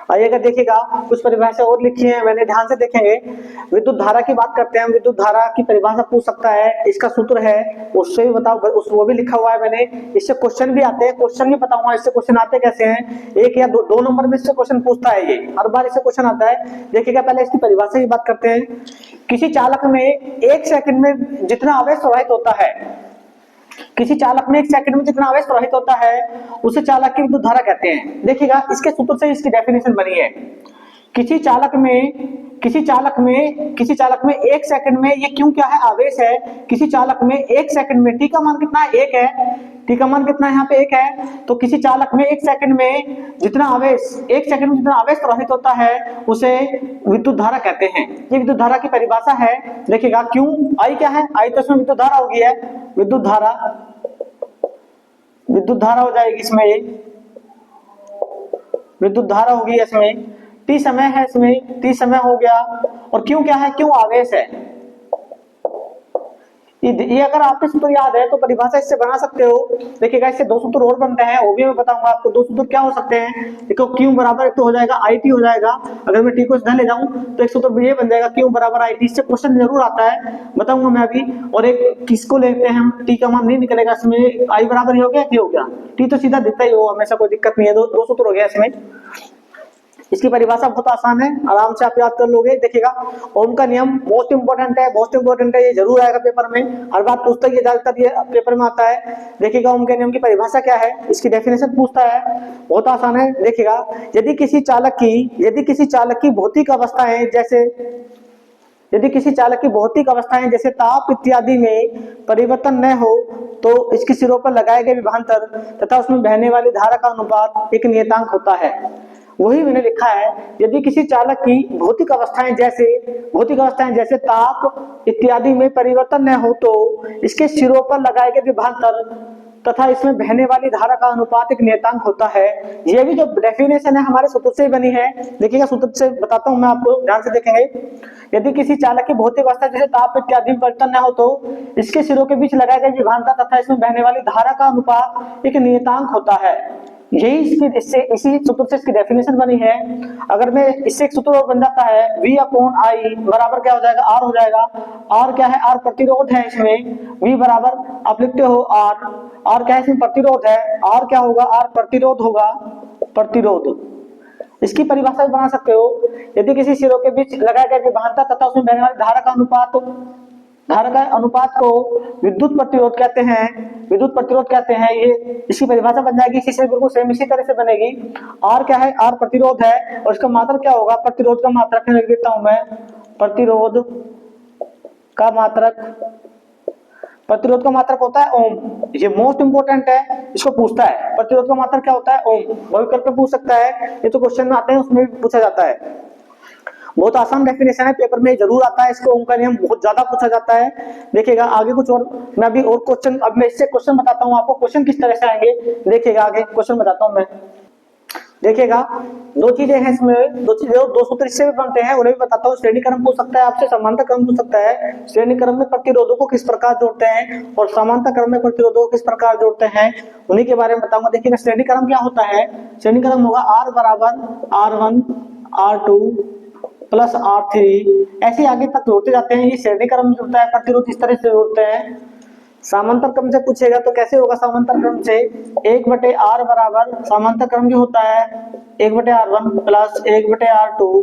आइएगा देखिएगा कुछ परिभाषा और लिखी है मैंने, ध्यान से देखेंगे। विद्युत धारा की बात करते हैं, विद्युत धारा की परिभाषा पूछ सकता है, इसका सूत्र है उससे भी बताओ, वो भी लिखा हुआ है मैंने। इससे क्वेश्चन भी आते हैं, क्वेश्चन भी बताऊंगा इससे क्वेश्चन आते कैसे हैं। एक या दो नंबर में इससे क्वेश्चन पूछता है, ये हर बार इससे क्वेश्चन आता है। देखिएगा पहले इसकी परिभाषा की बात करते हैं। किसी चालक में 1 सेकंड में जितना आवेश प्रवाहित होता है, किसी चालक में 1 सेकंड में जितना आवेश प्रवाहित होता है उसे चालक की विद्युत धारा कहते हैं। देखिएगा इसके सूत्र से इसकी डेफिनेशन बनी है। किसी चालक में 1 सेकंड में, ये क्यों क्या है, आवेश है। किसी चालक में 1 सेकंड में, टी का मान कितना है, 1 है, टी का मान कितना है यहाँ पे 1 है। तो किसी चालक में 1 सेकंड में जितना आवेश, 1 सेकंड में जितना आवेश प्रवाहित होता है उसे विद्युत धारा कहते हैं। ये विद्युत धारा की परिभाषा है। देखिएगा क्यों, आई क्या है, आई तो इसमें विद्युत धारा होगी है, विद्युत धारा हो जाएगी इसमें, विद्युत धारा होगी इसमें। टी समय है, इसमें टी समय हो गया। और क्यों क्या है, क्यों आवेश है। ये अगर आपको सूत्र याद है तो परिभाषा इससे बना सकते हो। देखिएगा इससे 2 सूत्र और बनते हैं, वो भी मैं बताऊंगा आपको। 2 सूत्र क्या हो सकते हैं, देखो क्यू बराबर एक तो हो जाएगा आई टी हो जाएगा, अगर मैं टी को इधर ले जाऊं तो एक सूत्र ये बन जाएगा क्यू बराबर आई टी। इससे क्वेश्चन जरूर आता है, बताऊंगा मैं अभी। और एक किसको लेते हैं हम, टी का मान नहीं निकलेगा इसमें, आई बराबर ही हो गया, टी हो गया, टी तो सीधा दिखता ही हो हमेशा, कोई दिक्कत नहीं है। 2 सूत्र हो गया इसमें। इसकी परिभाषा बहुत आसान है, आराम से आप याद कर लोगे। देखिएगा ओम का नियम मोस्ट इंपोर्टेंट है, ये जरूर आएगा पेपर में, हर बात पूछता है, ये ज्यादातर ये पेपर में आता है। देखिएगा ओम के नियम की परिभाषा क्या है, इसकी डेफिनेशन पूछता है, बहुत आसान है। देखिएगा यदि किसी चालक की भौतिक अवस्थाएं जैसे ताप इत्यादि में परिवर्तन न हो तो इसके सिरों पर लगाए गए विभवांतर तथा उसमें बहने वाली धारा का अनुपात एक नियतांक होता है। वही मैंने लिखा है, यदि किसी चालक की भौतिक अवस्थाएं जैसे ताप इत्यादि में परिवर्तन न हो तो इसके सिरों पर लगाए गए विभवांतर तथा इसमें बहने वाली धारा का अनुपात एक नियतांक होता है। ये भी जो डेफिनेशन है हमारे सूत्र से बनी है। देखिएगा सूत्र से बताता हूं मैं आपको, ध्यान से देखेंगे। यदि किसी चालक की भौतिक अवस्था जैसे ताप इत्यादि में परिवर्तन न हो तो इसके सिरों के बीच लगाए गए विभवांतर तथा इसमें बहने वाली धारा का अनुपात एक नियतांक होता है। यही इसी सूत्र से इसकी डेफिनेशन बनी है। अगर मैं इससे एक सूत्र और बन जाता है, V/I बराबर क्या हो जाएगा, R हो जाएगा। R क्या है, R प्रतिरोध है इसमें, V बराबर आप लिखते हो R क्या है इसमें, प्रतिरोध है। R क्या होगा, R प्रतिरोध होगा, प्रतिरोध। इसकी परिभाषा भी बना सकते हो, यदि किसी सिरों के बीच लगाए गए विभवांतर तथा उसमें बहने वाली धारा का अनुपात को विद्युत प्रतिरोध कहते हैं। ये इसकी परिभाषा बन जाएगी, इसी से बिल्कुल सेम इसी तरह से बनेगी। R क्या है, R प्रतिरोध है, और इसका मात्रक क्या होगा, प्रतिरोध का मात्रक लिख देता हूं मैं, प्रतिरोध का मात्रक होता है ओम। ये मोस्ट इंपोर्टेंट है, इसको पूछता है, प्रतिरोध का मात्रक क्या होता है, ओम। विकल्प में पूछ सकता है, ये तो क्वेश्चन में आते हैं, उसमें भी पूछा जाता है। बहुत आसान डेफिनेशन है, पेपर में जरूर आता है। इसको ओम का नियम बहुत ज्यादा पूछा जाता है। देखिएगा आगे कुछ और, मैं अभी और क्वेश्चन, अब मैं इससे क्वेश्चन बताता हूँ आपको, क्वेश्चन किस तरह से आएंगे। देखिएगा आगे क्वेश्चन बताता हूँ मैं। देखिएगा 2 चीजें हैं इसमें, 2 सूत्र इससे भी बनते हैं, उन्हें भी बताता हूँ। श्रेणी क्रम पूछ सकता है आपसे, समांतर क्रम पूछ सकता है। श्रेणी क्रम में प्रतिरोधों को किस प्रकार जोड़ते हैं और समांतर क्रम में प्रतिरोधों को किस प्रकार जोड़ते हैं, उन्हीं के बारे में बताऊंगा। देखिएगा श्रेणी क्रम क्या होता है, श्रेणी क्रम होगा R बराबर R1 R2 प्लस R3, ऐसे आगे तक जोड़ते जाते हैं। ये श्रेणी क्रम में जुड़ता है, प्रतिरोध इस तरह से जोड़ते हैं। समांतर क्रम से पूछेगा तो कैसे होगा, समांतर क्रम से 1/R बराबर समांतर क्रम जो होता है 1/R1 plus 1/R2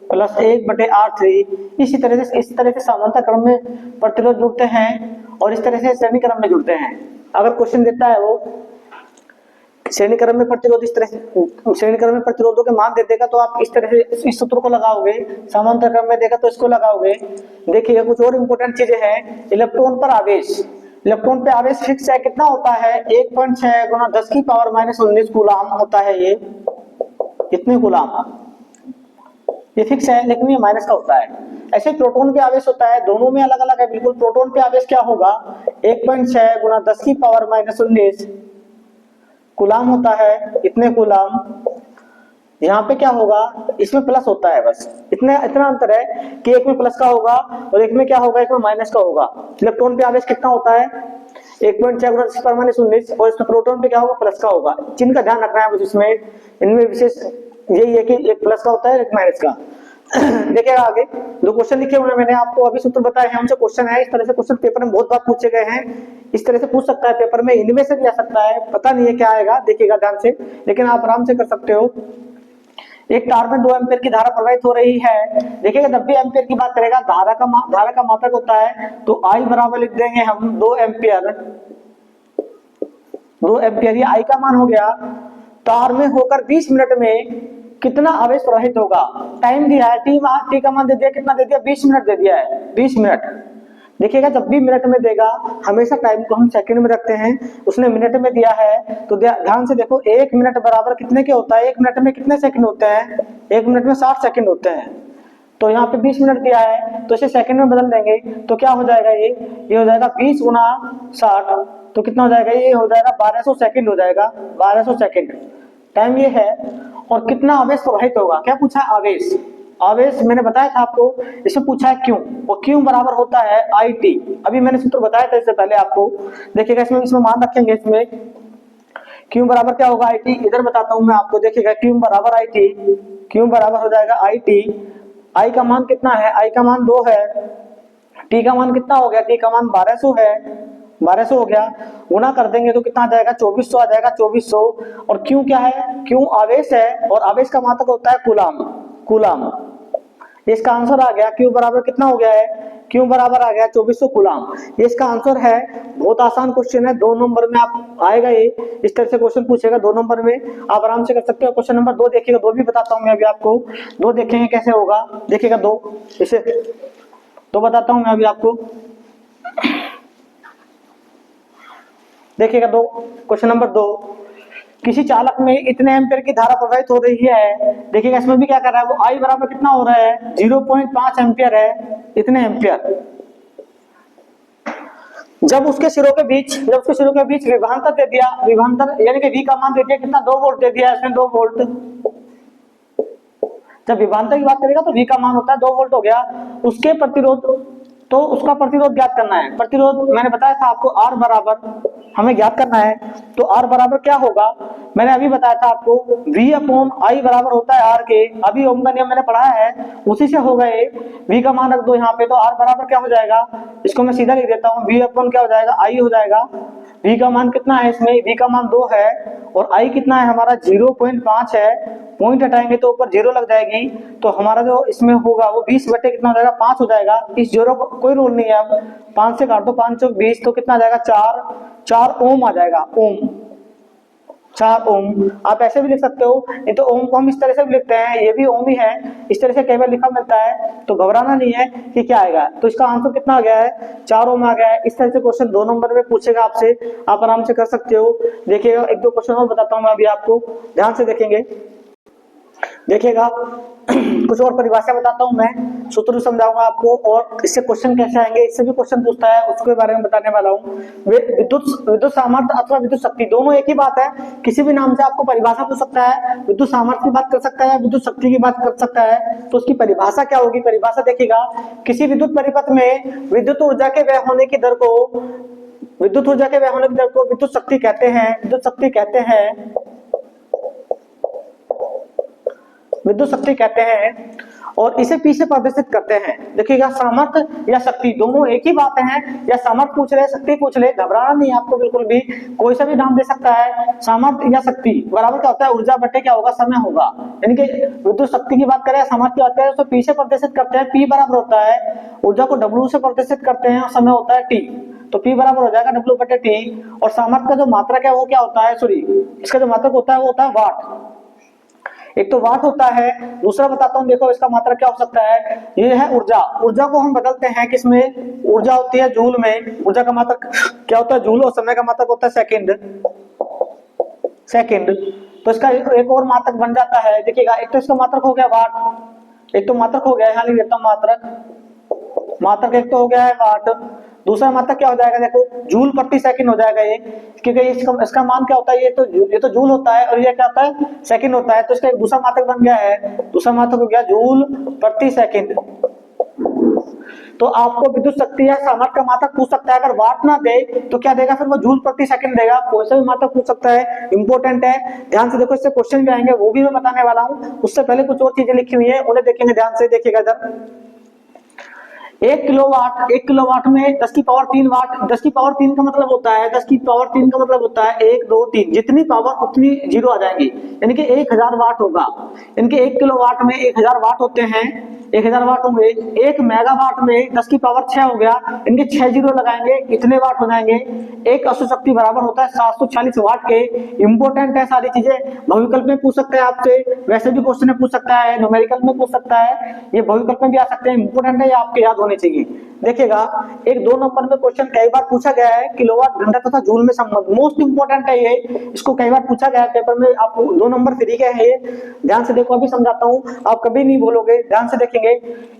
plus 1/R3। इस तरह से समांतर क्रम में प्रतिरोध जुड़ते हैं और इस तरह से श्रेणी क्रम में जुड़ते हैं। अगर क्वेश्चन देता है वो श्रेणी क्रम में प्रतिरोध, इस तरह से श्रेणी क्रम में प्रतिरोधों के मान दे देगा तो आप इस तरह से इस सूत्र को लगाओगे, समांतर क्रम में देगा तो इसको लगाओगे। देखिए कुछ और इंपॉर्टेंट चीजें हैं। इलेक्ट्रॉन पे आवेश फिक्स है, कितना होता है 1.6 गुना 10⁻⁻19 कूलाम होता है। ये कितने कूलाम, ये फिक्स है, लेकिन ये माइनस का होता है। ऐसे प्रोटॉन पे आवेश होता है, दोनों में अलग अलग है बिल्कुल। प्रोटॉन पे आवेश क्या होगा, 1.6 गुना 10⁻⁻19 कूलाम होता है, इतने कूलाम। यहाँ पे क्या होगा, इसमें प्लस होता है, बस इतना अंतर है कि एक में प्लस का होगा और एक में क्या होगा, एक में माइनस का होगा। इलेक्ट्रॉन पे आवेश कितना होता है 1.6 गुना 10⁻⁻19 और इसमें प्रोटॉन पे क्या होगा, प्लस का होगा। चिन्ह का ध्यान रखना है बस, इसमें इनमें विशेष यही है कि एक प्लस का होता है एक माइनस का। देखिएगा आगे दो क्वेश्चन लिखे हुए हैं मैंने आपको अभी सूत्र बताए हैं, उनसे क्वेश्चन है। इस तरह से क्वेश्चन पेपर में बहुत बार पूछे गए हैं, इस तरह से पूछ सकता है पेपर में, इनमें से भी आ सकता है, पता नहीं है क्या आएगा, देखिएगा ध्यान से, लेकिन आप आराम से कर सकते हो। एक तार में 2 एम्पीयर की धारा प्रवाहित हो रही है। देखिएगा जब भी एम्पीयर की बात करेगा धारा का मात्रक होता है, तो आई बराबर लिख देंगे हम 2 एम्पीयर। 2 एम्पीयर ये आई का मान हो गया। तार में होकर 20 मिनट में कितना आवेश प्रवाहित होगा। टाइम दिया है, टी का मान दे दिया, कितना दे दिया, 20 मिनट दे दिया है, 20 मिनट। देखिएगा जब भी मिनट में देगा हमेशा टाइम को हम सेकंड में रखते हैं, उसने मिनट में दिया है तो ध्यान से देखो 1 मिनट बराबर कितने के होता है, 1 मिनट में कितने सेकंड होते हैं, 1 मिनट में 60 सेकंड होते हैं। तो यहाँ पे 20 मिनट दिया है तो इसे सेकंड में बदल देंगे तो क्या हो जाएगा, ये हो जाएगा 20 गुना 60, तो कितना हो जाएगा, ये हो जाएगा 1200 सेकंड हो जाएगा, 1200 सेकंड टाइम ये है। और कितना आवेश प्रवाहित होगा, क्या पूछा है, आवेश। आवेश मैंने बताया था आपको, इसमें पूछा है क्यों, और क्यों बराबर होता है आई टी। अभी मैंने सूत्र बताया था इससे पहले आपको, देखिएगा इसमें मान रखेंगे, इसमें क्यों बराबर क्या होगा आई टी, इधर बताता हूं मैं आपको। देखिएगा क्यों बराबर आई टी, क्यों बराबर हो जाएगा आई टी। आई का मान कितना है, आई का मान 2 है, टी का मान कितना हो गया, टी का मान 1200 है, 1200 हो गया, गुना कर देंगे तो कितना आ जाएगा, 2400 आ जाएगा, 2400। और क्यों क्या है, क्यों आवेश है, और आवेश का मात्रक होता है कूलाम, कूलाम। इसका आंसर आ गया, क्यू बराबर कितना हो गया है, क्यू बराबर आ गया 2400 कूलाम। ये इसका आंसर है। बहुत आसान क्वेश्चन है, 2 नंबर में आप आएगा ये, इस तरह से क्वेश्चन पूछेगा 2 नंबर में, आप आराम से कर सकते हो। क्वेश्चन नंबर 2 देखिएगा, 2 भी बताता हूं मैं अभी आपको, 2 देखेंगे कैसे होगा। देखिएगा 2 इसे 2 बताता हूं मैं अभी आपको। देखिएगा 2 क्वेश्चन नंबर 2, किसी चालक में इतने एम्पीयर की धारा प्रवाहित हो रही है। देखिएगा इसमें भी क्या कर रहा है, वो आई बराबर कितना हो रहा है, 0.5 एम्पीयर है, इतने एम्पीयर। जब उसके सिरों के बीच विभवांतर दे दिया, विभवांतर यानी कि वी का मान दे दिया कितना, 2 वोल्ट दे दिया इसमें, 2 वोल्ट। जब विभवांतर की बात करेगा तो वी का मान होता है 2 वोल्ट हो गया। उसके प्रतिरोध, तो उसका प्रतिरोध ज्ञात करना है। प्रतिरोध मैंने बताया था आपको, आर बराबर हमें ज्ञात करना है, तो आर बराबर क्या होगा, मैंने अभी बताया था आपको, V अपॉन आई बराबर होता है आर के। अभी ओम का नियम मैंने पढ़ा है, उसी से होगा ये। V का मान रख दो यहाँ पे, तो आर बराबर क्या हो जाएगा, इसको मैं सीधा लिख देता हूँ, V अपॉन क्या हो जाएगा, आई हो जाएगा। V का मान कितना है इसमें, V का मान 2 है, और आई कितना है हमारा 0.5 है। पॉइंट हटाएंगे तो ऊपर 0 लग जाएगी, तो हमारा जो इसमें होगा वो 20 बटे कितना हो जाएगा, 5 हो जाएगा। इस 0 को कोई रूल नहीं है, अब 5 से काट दो, 5 चौक 20, तो कितना आ जाएगा, 4 ओम आ जाएगा, ओम, 4 ओम। आप ऐसे भी लिख सकते हो, ये तो ओम को हम इस तरह से भी लिखते हैं, ये भी ओम ही है, इस तरह से कई बार लिखा मिलता है, तो घबराना नहीं है कि क्या आएगा। तो इसका आंसर कितना आ गया है, 4 ओम आ गया है। इस तरह से क्वेश्चन 2 नंबर में पूछेगा आपसे, आप आराम से कर सकते हो। देखिएगा 1-2 क्वेश्चन और बताता हूँ मैं अभी आपको, ध्यान से देखेंगे। देखिएगा कुछ और परिभाषा बताता हूं मैं, सूत्र समझाऊंगा आपको, और इससे क्वेश्चन कैसे आएंगे, इससे भी क्वेश्चन पूछता है, उसके बारे में बताने वाला हूं। विद्युत सामर्थ्य अथवा विद्युत शक्ति दोनों एक ही बात है, किसी भी नाम से आपको परिभाषा पूछ सकता है। विद्युत सामर्थ्य की बात कर सकता है, विद्युत शक्ति की बात कर सकता है, तो उसकी परिभाषा क्या होगी। परिभाषा देखिएगा, किसी विद्युत परिपथ में विद्युत ऊर्जा के व्यय होने की दर को विद्युत शक्ति कहते हैं, विद्युत शक्ति कहते हैं, और इसे पी से प्रदर्शित करते हैं। देखिएगा सामर्थ्य या शक्ति दोनों एक ही बात है, या सामर्थ्य पूछ ले, शक्ति पूछ ले, घबराना नहीं है आपको बिल्कुल भी, कोई सा भी नाम दे सकता है। सामर्थ्य या शक्ति बराबर क्या होता है, ऊर्जा बटे क्या होगा, समय होगा। यानी कि विद्युत शक्ति की बात करें, सामर्थ्य की बात करें, तो पी से प्रदर्शित करते हैं, पी बराबर होता है ऊर्जा को डब्ल्यू से प्रदर्शित करते हैं, और समय होता है टी, तो P बराबर हो जाएगा W बटे T। और सामर्थ्य का जो मात्रक है वो क्या होता है, सॉरी इसका जो मात्रक होता है वो होता है वाट। एक तो वाट होता है, दूसरा बताता हूं, देखो इसका मात्रक क्या हो सकता है, ये है ऊर्जा। ऊर्जा को हम बदलते हैं किसमें, ऊर्जा होती है जूल में, ऊर्जा का मात्रक क्या होता है, जूल, और समय का मात्रक होता है सेकंड। तो इसका एक और मात्रक बन जाता है। देखिएगा एक तो इसका मात्रक हो गया वाट, एक तो मात्रक हो गया, यहाँ लिख देता हूं मात्रक एक तो हो गया है वाट, दूसरा मात्रक क्या हो जाएगा, देखो जूल प्रति सेकंड हो जाएगा ये, क्योंकि इसका मान क्या होता है, ये तो जूल होता है, और ये क्या होता है, सेकंड होता है, तो इसका एक दूसरा मात्रक बन गया है, दूसरा मात्रक हो गया जूल प्रति सेकंड। तो आपको विद्युत शक्ति या सामर्थ्य का मात्रक पूछ सकता है। अगर वाट ना दे तो क्या देगा, फिर वो जूल प्रति सेकंड देगा। कोई सा भी मात्रक पूछ सकता है, इंपॉर्टेंट है, ध्यान से देखो। इससे क्वेश्चन भी आएंगे, वो भी मैं बताने वाला हूँ। उससे पहले कुछ और चीजें लिखी हुई है, उन्हें देखेंगे, ध्यान से देखिएगा इधर। 1 किलोवाट में 10 की पावर 3 वाट। 10 की पावर 3 का मतलब होता है, 10 की पावर 3 का मतलब होता है 1 2 3, जितनी पावर उतनी जीरो आ जाएंगी, यानी कि 1000 वाट होगा। यानी कि 1 किलोवाट में 1000 वाट होते हैं, 1000 वाट होंगे। 1 मेगावाट में 10 की पावर 6 हो गया, इनके 6 जीरो लगाएंगे, इतने वाट हो जाएंगे। एक अश्व शक्ति बराबर होता है 740 वाट के। इंपॉर्टेंट है सारी चीजें, भविकल्प में पूछ सकता है आपसे, वैसे भी क्वेश्चन में पूछ सकता है, न्यूमेरिकल में पूछ सकता है, ये भविकल्प में भी आ सकते हैं। इंपॉर्टेंट है, ये आपके याद होने चाहिए। देखिएगा, एक 2 नंबर में क्वेश्चन कई बार पूछा गया है, किलोवाट घंटा तथा जूल में संबंध, मोस्ट इंपोर्टेंट है ये, इसको कई बार पूछा गया है पेपर में। आप 2 नंबर फ्री के हैं ये, ध्यान से देखो, अभी समझाता हूं, आप कभी नहीं भूलोगे, ध्यान से देखेंगे।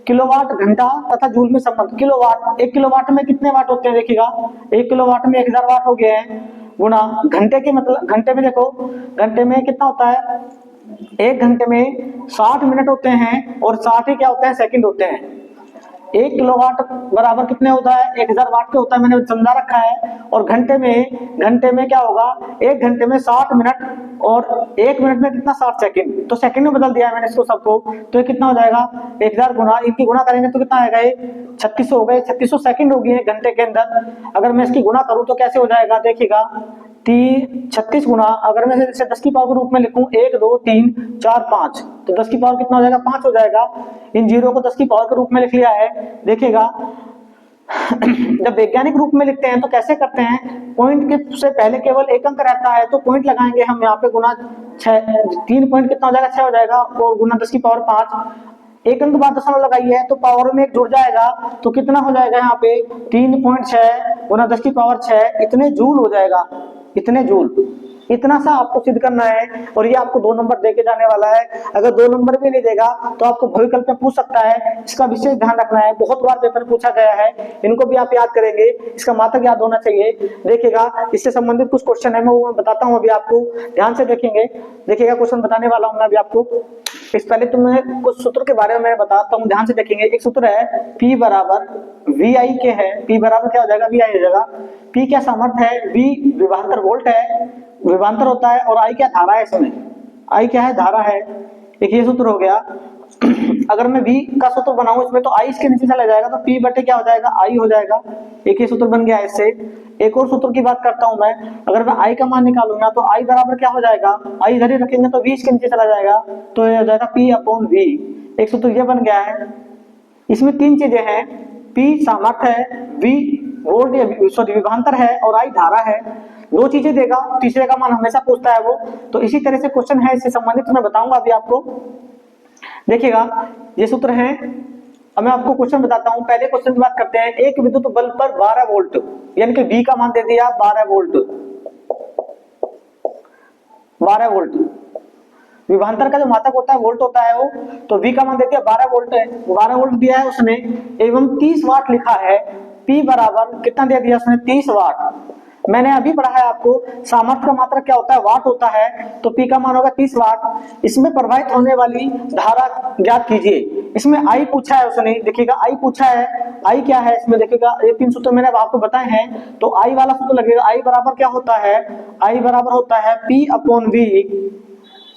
किलोवाट घंटा तथा जूल में संबंध, किलोवाट, 1 किलोवाट में कितने वाट होते हैं, देखिएगा 1 किलोवाट में 1000 वाट हो गए हैं, गुना घंटे के, मतलब घंटे में देखो, घंटे में कितना होता है, 1 घंटे में 60 मिनट होते हैं, और 60 ही क्या होते हैं, सेकंड होते हैं। 1 किलोवाट बराबर कितने होता है, 1000 वाट के होता है, मैंने समझा रखा है। और घंटे में क्या होगा, 1 घंटे में 60 मिनट, और 1 मिनट में कितना, 60 सेकंड, तो सेकंड में बदल दिया है मैंने इसको सबको। तो ये कितना हो जाएगा, 1000 गुना, इनकी गुना करेंगे तो कितना आएगा, ये 3600 हो गए, 3600 सेकंड हो गई है घंटे के अंदर। अगर मैं इसकी गुना करूं तो कैसे हो जाएगा, देखिएगा, 36 गुना, अगर मैं इसे 10 की पावर के रूप में लिखूं, 1 2 3 4 5, तो 10 की पावर कितना हो जाएगा, 5 हो जाएगा। इन जीरो को 10 की पावर के रूप में लिख लिया है। देखिएगा, जब वैज्ञानिक रूप में लिखते हैं तो कैसे करते हैं, पॉइंट के से पहले केवल एक अंक रहता है, तो पॉइंट लगाएंगे हम यहाँ पे, गुना 6, 3 पॉइंट कितना हो जाएगा, 6 हो जाएगा, और गुना 10 की पावर 5, एक अंक बाद दशमलव लगाई है तो पावर में एक जुड़ जाएगा, तो कितना हो जाएगा यहाँ पे, 3.6 गुना 10 की पावर 6, इतने जूल हो जाएगा, इतने जूल। इतना सा आपको सिद्ध करना है, और ये आपको 2 नंबर देके जाने वाला है। अगर 2 नंबर भी नहीं देगा तो आपको भविकल्प में पूछ सकता है, इसका विशेष ध्यान रखना है, बहुत बार पेपर में पूछा गया है, इनको भी आप याद करेंगे, इसका मात्रक याद होना चाहिए। देखिएगा, इससे संबंधित कुछ क्वेश्चन है, मैं वो बताता हूँ अभी आपको, ध्यान से देखेंगे। देखिएगा, क्वेश्चन बताने वाला हूँ मैं अभी आपको। इस पहले तो मैं कुछ सूत्र के बारे में मैं बताता हूँ, ध्यान से देखेंगे। एक सूत्र है, P बराबर VI के है, P बराबर क्या हो जाएगा, VI हो जाएगा। P क्या सामर्थ्य है, V विभवांतर वोल्ट है, विभवांतर होता है, और I क्या धारा है, इसमें I क्या है, धारा है। एक ये सूत्र हो गया। अगर मैं V का सूत्र बनाऊं इसमें, तो I इसके नीचे चला जाएगा, तो P बटे क्या हो जाएगा, I हो जाएगा। एक ये सूत्र बन गया इससे। एक और सूत्र की बात करता हूं मैं, अगर मैं I का मान निकालूंगा तो I बराबर क्या हो जाएगा, I इधर ही रखेंगे तो V इसके नीचे चला जाएगा, तो ये हो जाएगा P/V। एक सूत्र ये बन गया है। इसमें 3 चीजें हैं, P सामर्थ्य है, V वोल्ट सॉरी विभवांतर है, और I धारा है। 2 चीजें देगा, तीसरे का मान हमेशा पूछता है वो। तो इसी तरह से क्वेश्चन है, इससे संबंधित मैं बताऊंगा अभी आपको। देखिएगा, ये सूत्र है। अब मैं आपको क्वेश्चन बताता हूं। पहले क्वेश्चन की बात करते हैं। एक विद्युत बल्ब पर 12 वोल्ट, यानी कि V का मान दे दिया 12 वोल्ट, 12 वोल्ट। विभवांतर का जो मात्रक होता है वोल्ट होता है वो, तो V का मान दे दिया 12 वोल्ट है, 12 वोल्ट दिया है उसने, एवं 30 वाट लिखा है। P बराबर कितना दे दिया उसने, 30 वाट। मैंने अभी पढ़ा है आपको, सामर्थ्य का मात्रक क्या होता है, वाट होता है, तो P का मान होगा 30 वाट। इसमें प्रवाहित होने वाली धारा ज्ञात कीजिए। इसमें I पूछा है उसने, देखिएगा I पूछा है, I क्या है इसमें, देखिएगा ये 3 सूत्र मैंने आपको बताए हैं, तो I वाला सूत्र लगेगा। I बराबर क्या होता है, I बराबर होता है P/V।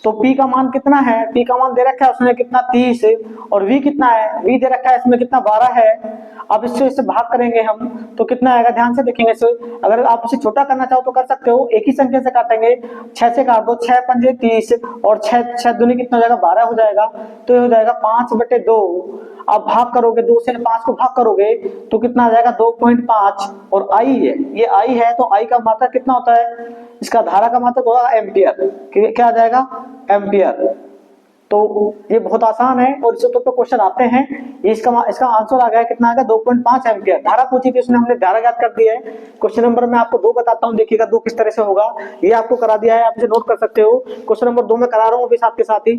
तो P का मान कितना है, P का मान दे रखा है उसने कितना, 30, और V कितना है, V दे रखा है इसमें कितना, 12 है। अब इससे भाग करेंगे हम तो कितना आएगा, ध्यान से देखेंगे इसे। अगर आप इसे छोटा करना चाहो तो कर सकते हो, एक ही संख्या से काटेंगे, 6 से काट दो, 6 पंजे 30, और 6 दूनी कितना हो जाएगा, 12 हो जाएगा, तो ये हो जाएगा 5/2। आप भाग करोगे, 2 से 5 को भाग करोगे तो कितना आ जाएगा, 2.5। और I है, ये I है, तो I का मात्रक कितना होता है, इसका धारा का मात्रक होगा एम्पियर। क्या आ जाएगा, एम्पियर। तो ये बहुत आसान है, और इस सूत्र पे क्वेश्चन आते हैं। ये इसका आंसर आ गया, कितना आ गया, 2.5 एम्पियर। धारा पूछी थी उसने, हमने धारा याद कर दी है। क्वेश्चन नंबर में आपको 2 बताता हूँ, देखिएगा 2 किस तरह से होगा, ये आपको करा दिया है, आप इसे नोट कर सकते हो। क्वेश्चन नंबर 2 में करा रहा हूँ अभी साथ के साथ ही,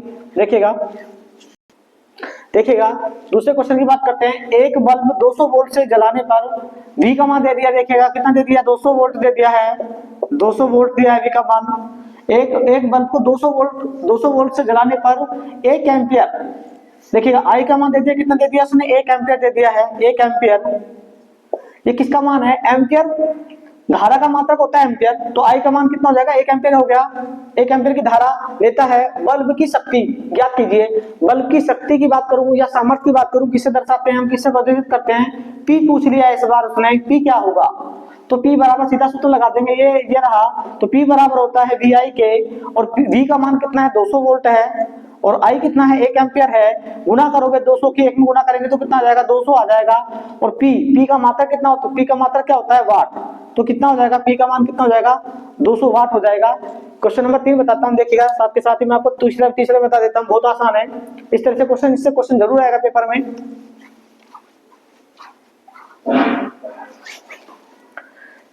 देखिएगा। दूसरे क्वेश्चन की बात करते हैं। एक बल्ब 200 वोल्ट से जलाने पर V का मान दे दिया, देखिएगा कितना दे दिया, 200 वोल्ट दे दिया है, 200 वोल्ट दिया है V का मान। एक बल्ब को 200 वोल्ट से जलाने पर 1 एम्पियर देखिएगा आई का मान दे दिया, कितना दे दिया उसने, 1 एम्पियर दे दिया है, 1 एम्पियर। ये किसका मान है, एम्पियर, धारा का मात्रक होता है एम्पियर, तो आई का मान कितना हो जाएगा, 1 एम्पियर हो गया। 1 एम्पियर की धारा लेता है। बल्ब की शक्ति ज्ञात कीजिए। बल्ब की शक्ति की बात करूं या सामर्थ्य की बात करूं, किससे दर्शाते हैं हम, किससे प्रदर्शित करते हैं, पी पूछ लिया इस बार उसने, पी क्या होगा, तो P बराबर सीधा सूत्र लगा देंगे, ये रहा, तो P बराबर होता है VI के, और V का मान कितना है, 200 वोल्ट है, और I कितना है, 1 एम्पियर है। गुना करोगे 200 के 1 में गुना करेंगे तो कितना आ जाएगा, 200 आ जाएगा। और P का मात्रक कितना होता है, P का मात्रक क्या होता है, वाट, तो कितना हो जाएगा, P का मान कितना हो जाएगा, 200 वाट हो जाएगा। क्वेश्चन नंबर 3 बताता हूँ, देखिएगा साथ के साथ ही मैं आपको तीसरा बता देता हूँ, बहुत आसान है। इस तरह से क्वेश्चन, इससे क्वेश्चन जरूर आएगा पेपर में।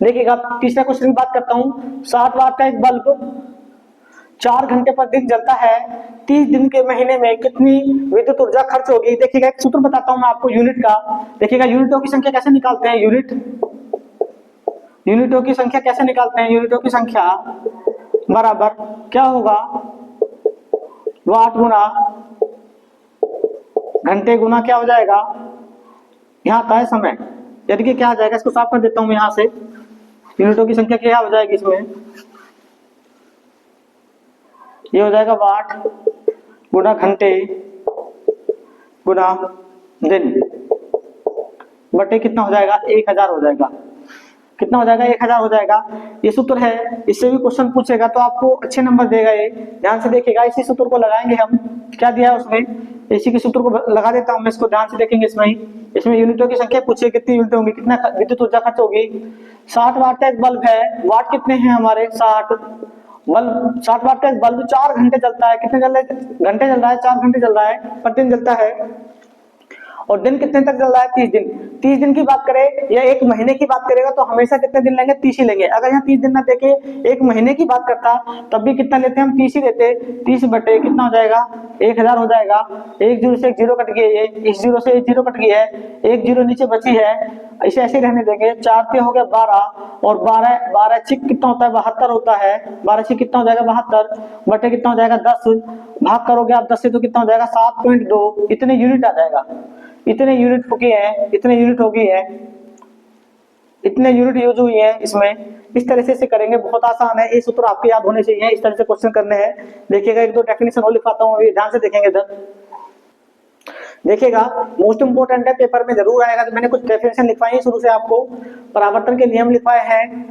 देखिएगा तीसरा क्वेश्चन की बात करता हूँ। 60 वाट का एक बल्ब 4 घंटे पर दिन जलता है, 30 दिन के महीने में कितनी विद्युत ऊर्जा खर्च होगी। देखिएगा एक सूत्र बताता हूँ मैं आपको यूनिट का। देखिएगा यूनिटों की संख्या कैसे निकालते हैं, यूनिटों की संख्या कैसे निकालते हैं, यूनिटों की संख्या बराबर क्या होगा, वाट गुना घंटे गुना क्या हो जाएगा, यहाँ आता है समय, यानी कि क्या आ जाएगा, इसको साफ कर देता हूँ यहाँ से। यूनिटों की संख्या क्या हो जाएगी इसमें, ये हो जाएगा वाट गुना घंटे गुना दिन बटे कितना हो जाएगा, 1000 हो जाएगा। कितना हो जाएगा, 1000 हो जाएगा। ये सूत्र है, इससे भी क्वेश्चन पूछेगा तो आपको अच्छे नंबर देगा ये, ध्यान से देखिएगा। इसी सूत्र को लगाएंगे हम, क्या दिया है उसमें, इसी के सूत्र को लगा देता हूं मैं, इसको ध्यान से देखेंगे। इसमें यूनिटों की संख्या पूछिए, कितनी यूनिट होंगी, कितना विद्युत ऊर्जा खर्च होगी। 60 वाट का एक बल्ब है, वाट कितने हैं हमारे, 60 वाट का एक बल्ब 4 घंटे चलता है, कितने घंटे चल रहा है, 4 घंटे चल रहा है, प्रतिदिन चलता है। और दिन कितने तक चल रहा है, 30 दिन। 30 दिन की बात करें या 1 महीने की बात करेगा तो हमेशा कितने दिन लेंगे, 30 ही लेंगे। अगर यहाँ 30 दिन ना देके 1 महीने की बात करता तब भी कितना लेते हैं हम, 30 ही लेते। 30 बटे कितना हो जाएगा, 1000 हो जाएगा। 1 जीरो से 1 जीरो कट गई है, इस जीरो से 1 जीरो कट गई है, 1 जीरो नीचे बची है, इसे ऐसे रहने देंगे। 4 पे हो गया 12, और 12 छिक कितना होता है, 72 होता है। 12 छिक कितना हो जाएगा, 72 बटे कितना हो जाएगा, 10। भाग करोगे आप 10 से तो कितना हो जाएगा, 7.2। इतने यूनिट आ जाएगा, इतने यूनिट हो गए हैं, इतने यूनिट हो गई है, इतने यूनिट यूज हुई है इसमें। इस तरह से इसे करेंगे, बहुत आसान है, ये सूत्र आपके याद होने चाहिए, इस तरह से क्वेश्चन करने हैं। देखिएगा 1-2 डेफिनेशन और लिखाता हूँ, अभी ध्यान से देखेंगे इधर। देखिएगा मोस्ट इंपोर्टेंट है, पेपर में जरूर आएगा। तो मैंने कुछ डेफिनेशन लिखवाई है शुरू से आपको। परावर्तन के नियम लिखवाए हैं,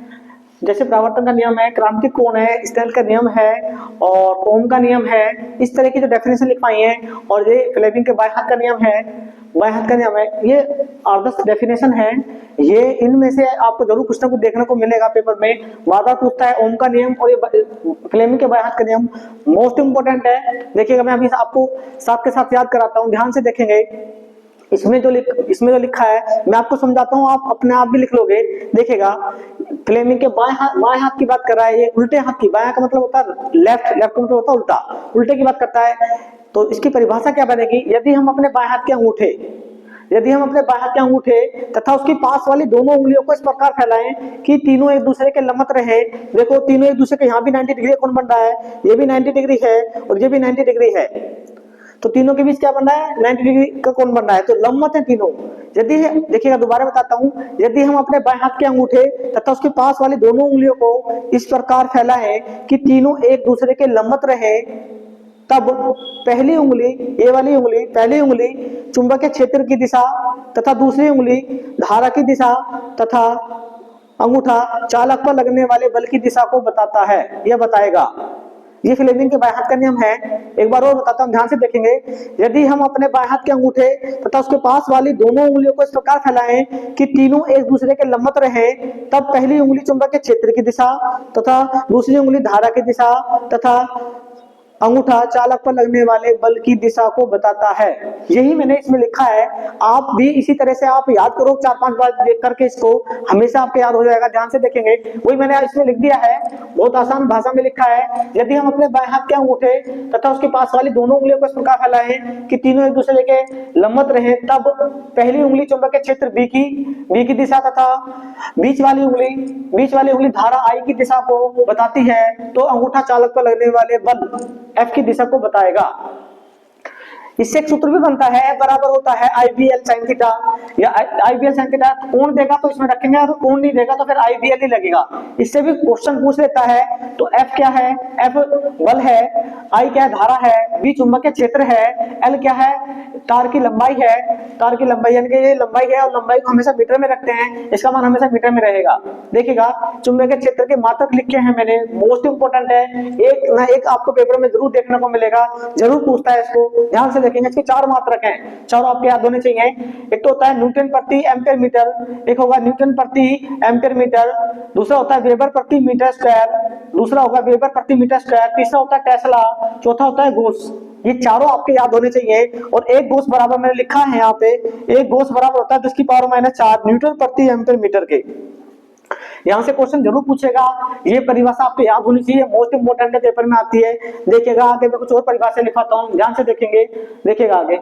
जैसे परावर्तन का नियम है, क्रांतिक कोण है, स्नेल का नियम है, और ओम का नियम है। इस तरह की जो डेफिनेशन लिखवाई है, और ये फ्लेमिंग के बाएं हाथ का नियम है, बाएं हाथ का नियम है। ये 8-10 डेफिनेशन है, ये इनमें से आपको जरूर कुछ ना कुछ देखने को मिलेगा पेपर में। बार-बार पूछता है ओम का नियम और ये फ्लेमिंग के बाएं हाथ का नियम, मोस्ट इंपोर्टेंट है। देखिएगा मैं अभी आपको साथ के साथ याद कराता हूँ, ध्यान से देखेंगे। इसमें जो लिखा है मैं आपको समझाता हूँ, आप अपने आप भी लिख लोगे। देखिएगा फ्लेमिंग के बाएं हाथ की बात कर रहा है, ये उल्टे हाथ की, बाएं का मतलब होता है लेफ्ट का मतलब होता है उल्टा, उल्टे की बात करता है। तो इसकी परिभाषा क्या बनेगी, यदि हम अपने बाएं हाथ के अंगूठे तथा उसकी पास वाली दोनों उंगलियों को इस प्रकार फैलाएं कि तीनों एक दूसरे के लंबवत रहे। देखो तीनों एक दूसरे के, यहाँ भी 90 डिग्री कोण बन रहा है, ये भी 90 डिग्री है और ये भी 90 डिग्री है, तो तीनों के बीच क्या बन रहा है, 90 डिग्री का कोण बन रहा है, तो लंबवत है तीनों। यदि देखिएगा दोबारा बताता हूं, यदि हम अपने बाएं हाथ के अंगूठे तथा उसके पास वाली दोनों उंगलियों को इस प्रकार फैलाएं कि तीनों एक दूसरे के लंबवत रहे, तब पहली उंगली, ये वाली उंगली, पहली उंगली चुंबकीय क्षेत्र की दिशा तथा दूसरी उंगली धारा की दिशा तथा अंगूठा चालक पर लगने वाले बल की दिशा को बताता है, यह बताएगा। ये फ्लेमिंग के बाएं हाथ का नियम है। एक बार और बताता हूं, ध्यान से देखेंगे। यदि हम अपने बाएं हाथ के अंगूठे तथा उसके पास वाली दोनों उंगलियों को इस प्रकार फैलाएं कि तीनों एक दूसरे के लंबवत रहे, तब पहली उंगली चुंबकीय क्षेत्र की दिशा तथा दूसरी उंगली धारा की दिशा तथा अंगूठा चालक पर लगने वाले बल की दिशा को बताता है। यही मैंने इसमें लिखा है, आप भी इसी तरह से आप याद करो 4-5 बार देख करके, इसको हमेशा आपके याद हो जाएगा। ध्यान से देखेंगे, वही मैंने इसमें लिख दिया है, बहुत आसान भाषा में लिखा है। यदि हम अपने बाएं हाथ के अंगूठे तथा उसके पास वाली दोनों उंगलियों को इस प्रकार फैलाएं कि तीनों एक दूसरे के लंबवत रहे, तब पहली उंगली चुंबकीय क्षेत्र बी की दिशा तथा बीच वाली उंगली धारा आई की दिशा को बताती है, तो अंगूठा चालक पर लगने वाले बल एफ की दिशा को बताएगा। इससे एक सूत्र भी बनता है, बराबर होता है IBL sin थीटा, या IBL sin थीटा कोण देगा तो इसमें रखेंगे, और कोण नहीं देगा तो फिर IBL ही लगेगा। इससे भी क्वेश्चन पूछ लेता है। तो F क्या है? F बल है, I क्या है? धारा है, B चुंबकीय क्षेत्र है, L क्या है? तार की लंबाई है, तार की लंबाई यानी कि ये लंबाई है, और लंबाई को हमेशा मीटर में रखते हैं, इसका मान हमेशा मीटर में रहेगा। देखिएगा चुंबकीय क्षेत्र के मात्रक लिखे हैं मैंने, मोस्ट इंपोर्टेंट है, एक ना एक आपको पेपर में जरूर देखने को मिलेगा, जरूर पूछता है इसको, ध्यान से देखेंगे। इसके 4 मात्रक हैं, चारों आपके याद होने चाहिए। एक तो होता है न्यूटन प्रति एम्पीयर मीटर, एक होगा न्यूटन प्रति एम्पीयर मीटर, दूसरा होता है वेबर प्रति मीटर स्क्वायर, दूसरा होगा वेबर प्रति मीटर स्क्वायर, तीसरा होता है टेस्ला, चौथा होता है गॉस। ये चारों आपके याद होने चाहिए। और एक गॉस बराबर मैंने लिखा है यहाँ पे, एक गॉस बराबर होता है 10⁻⁴ न्यूटन प्रति एम्पीयर मीटर के। यहाँ से क्वेश्चन जरूर पूछेगा, ये परिभाषा आपको याद होनी चाहिए, मोस्ट इंपोर्टेंट है, पेपर में आती है। देखिएगा आगे मैं कुछ और परिभाषा लिखाता हूँ, ध्यान से देखेंगे, देखिएगा आगे।